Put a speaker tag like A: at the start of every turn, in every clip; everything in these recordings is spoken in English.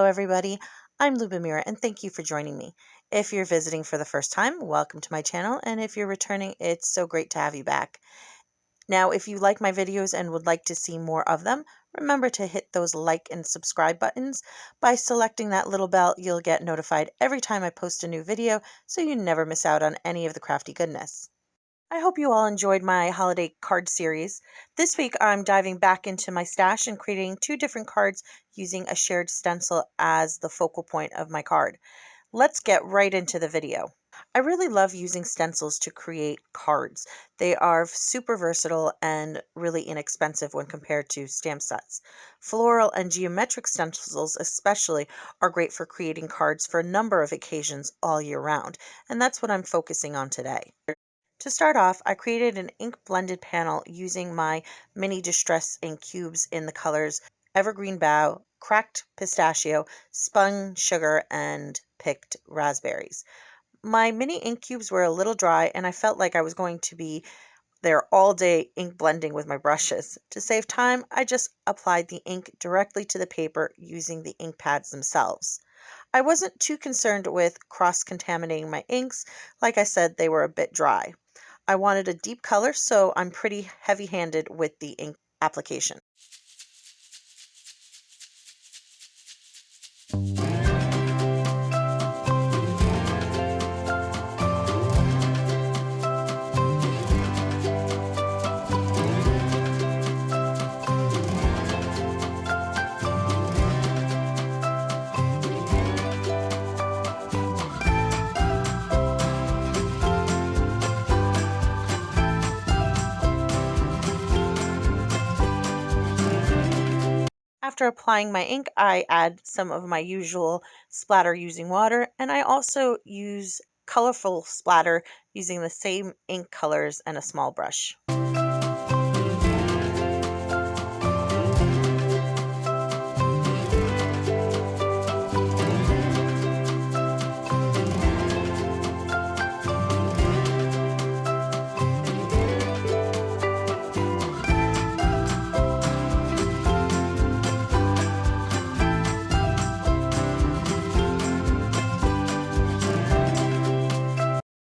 A: everybody. I'm Lubomira and thank you for joining me. If you're visiting for the first time, welcome to my channel, and if you're returning, it's so great to have you back. Now, if you like my videos and would like to see more of them, remember to hit those like and subscribe buttons. By selecting that little bell, you'll get notified every time I post a new video, so you never miss out on any of the crafty goodness. I hope you all enjoyed my holiday card series. This week I'm diving back into my stash and creating two different cards using a shared stencil as the focal point of my card. Let's get right into the video. I really love using stencils to create cards. They are super versatile and really inexpensive when compared to stamp sets. Floral and geometric stencils especially are great for creating cards for a number of occasions all year round, and that's what I'm focusing on today. To start off, I created an ink blended panel using my mini distress ink cubes in the colors Evergreen Bough, Cracked Pistachio, Spun Sugar, and Picked Raspberries. My mini ink cubes were a little dry and I felt like I was going to be there all day ink blending with my brushes. To save time, I just applied the ink directly to the paper using the ink pads themselves. I wasn't too concerned with cross-contaminating my inks. Like I said, they were a bit dry. I wanted a deep color, so I'm pretty heavy-handed with the ink application. After applying my ink, I add some of my usual splatter using water, and I also use colorful splatter using the same ink colors and a small brush.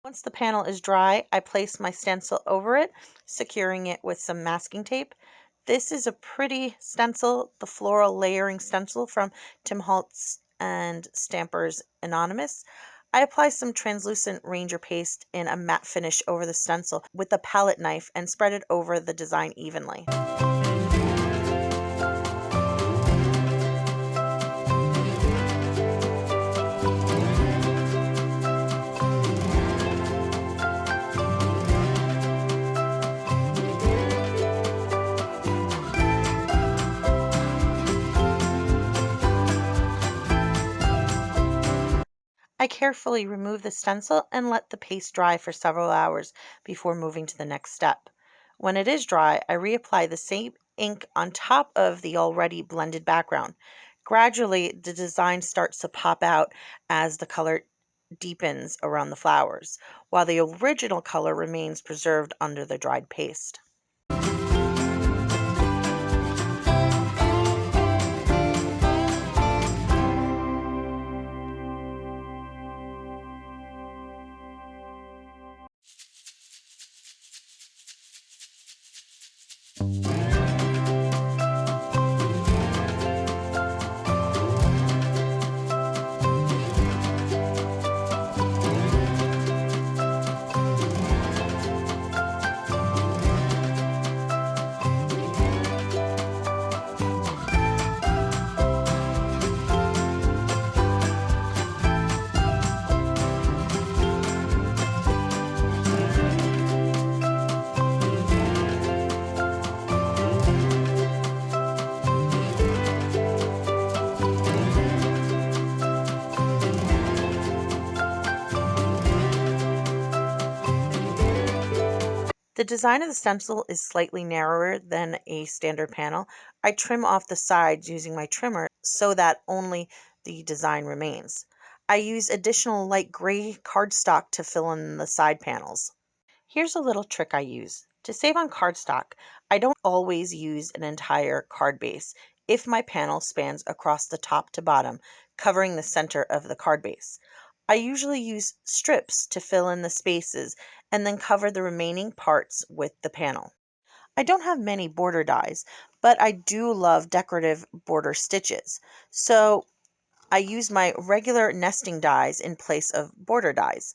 A: Once the panel is dry, I place my stencil over it, securing it with some masking tape. This is a pretty stencil, the floral layering stencil from Tim Holtz and Stampers Anonymous. I apply some translucent Ranger paste in a matte finish over the stencil with a palette knife and spread it over the design evenly. I carefully remove the stencil and let the paste dry for several hours before moving to the next step. When it is dry, I reapply the same ink on top of the already blended background. Gradually, the design starts to pop out as the color deepens around the flowers, while the original color remains preserved under the dried paste. The design of the stencil is slightly narrower than a standard panel. I trim off the sides using my trimmer so that only the design remains. I use additional light gray cardstock to fill in the side panels. Here's a little trick I use. To save on cardstock, I don't always use an entire card base. If my panel spans across the top to bottom, covering the center of the card base. I usually use strips to fill in the spaces and then cover the remaining parts with the panel. I don't have many border dies, but I do love decorative border stitches. So I use my regular nesting dies in place of border dies.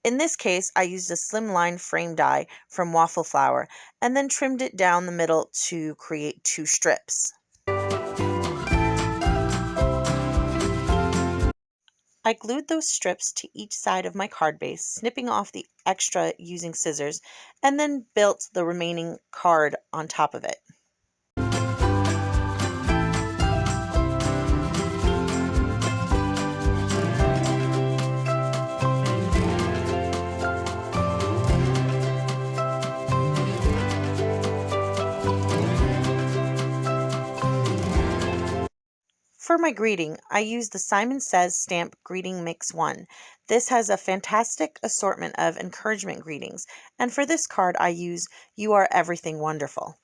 A: In this case, I used a slimline frame die from Waffle Flower and then trimmed it down the middle to create 2 strips. I glued those strips to each side of my card base, snipping off the extra using scissors, and then built the remaining card on top of it. For my greeting, I used the Simon Says stamp Greeting Mix 1. This has a fantastic assortment of encouragement greetings, and for this card I use "You Are Everything Wonderful."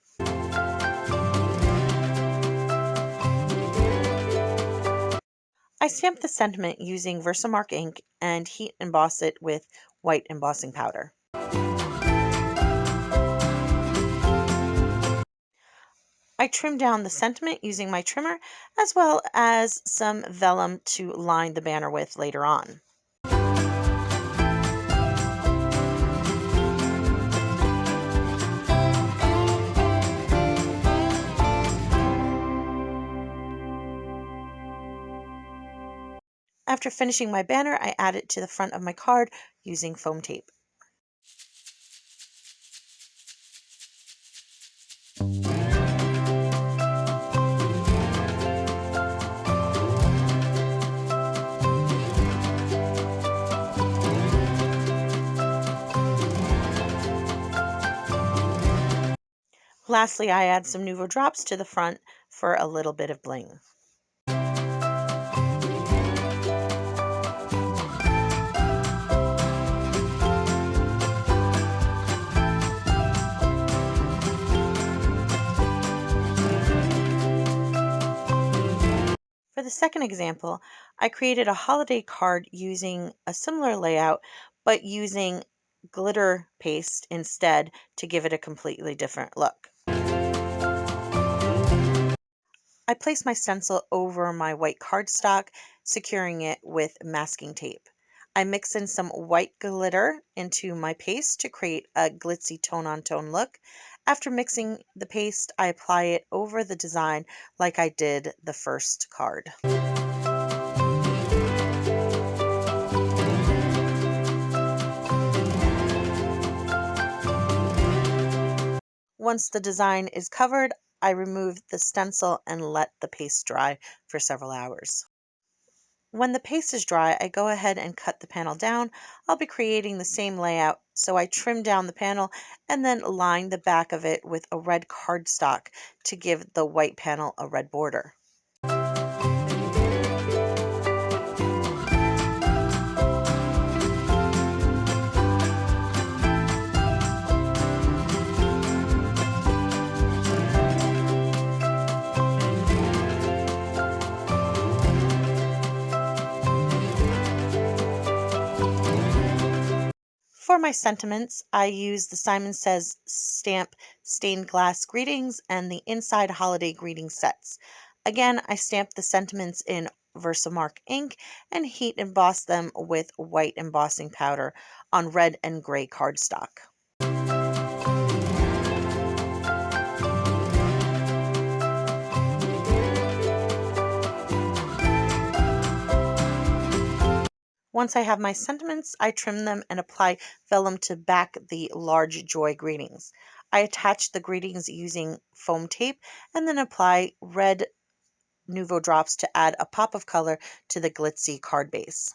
A: I stamped the sentiment using Versamark ink and heat emboss it with white embossing powder. I trimmed down the sentiment using my trimmer, as well as some vellum to line the banner with later on. After finishing my banner, I add it to the front of my card using foam tape. Lastly, I add some Nuvo drops to the front for a little bit of bling. For the second example, I created a holiday card using a similar layout, but using glitter paste instead to give it a completely different look. I placed my stencil over my white cardstock, securing it with masking tape. I mix in some white glitter into my paste to create a glitzy tone-on-tone look. After mixing the paste, I apply it over the design like I did the first card. Once the design is covered, I remove the stencil and let the paste dry for several hours. When the paste is dry, I go ahead and cut the panel down. I'll be creating the same layout, so I trim down the panel and then line the back of it with a red cardstock to give the white panel a red border. For my sentiments, I use the Simon Says stamp Stained Glass Greetings and the Inside Holiday Greeting Sets. Again, I stamp the sentiments in Versamark ink and heat emboss them with white embossing powder on red and gray cardstock. Once I have my sentiments, I trim them and apply vellum to back the large joy greetings. I attach the greetings using foam tape and then apply red Nuvo drops to add a pop of color to the glitzy card base.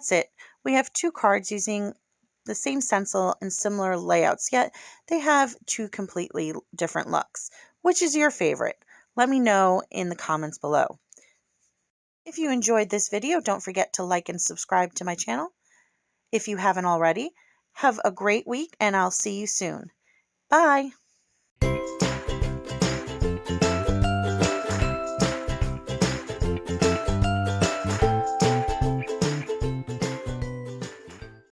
A: that's it. We have 2 cards using the same stencil and similar layouts, yet they have 2 completely different looks. Which is your favorite? Let me know in the comments below. If you enjoyed this video, don't forget to like and subscribe to my channel. If you haven't already, have a great week and I'll see you soon. Bye!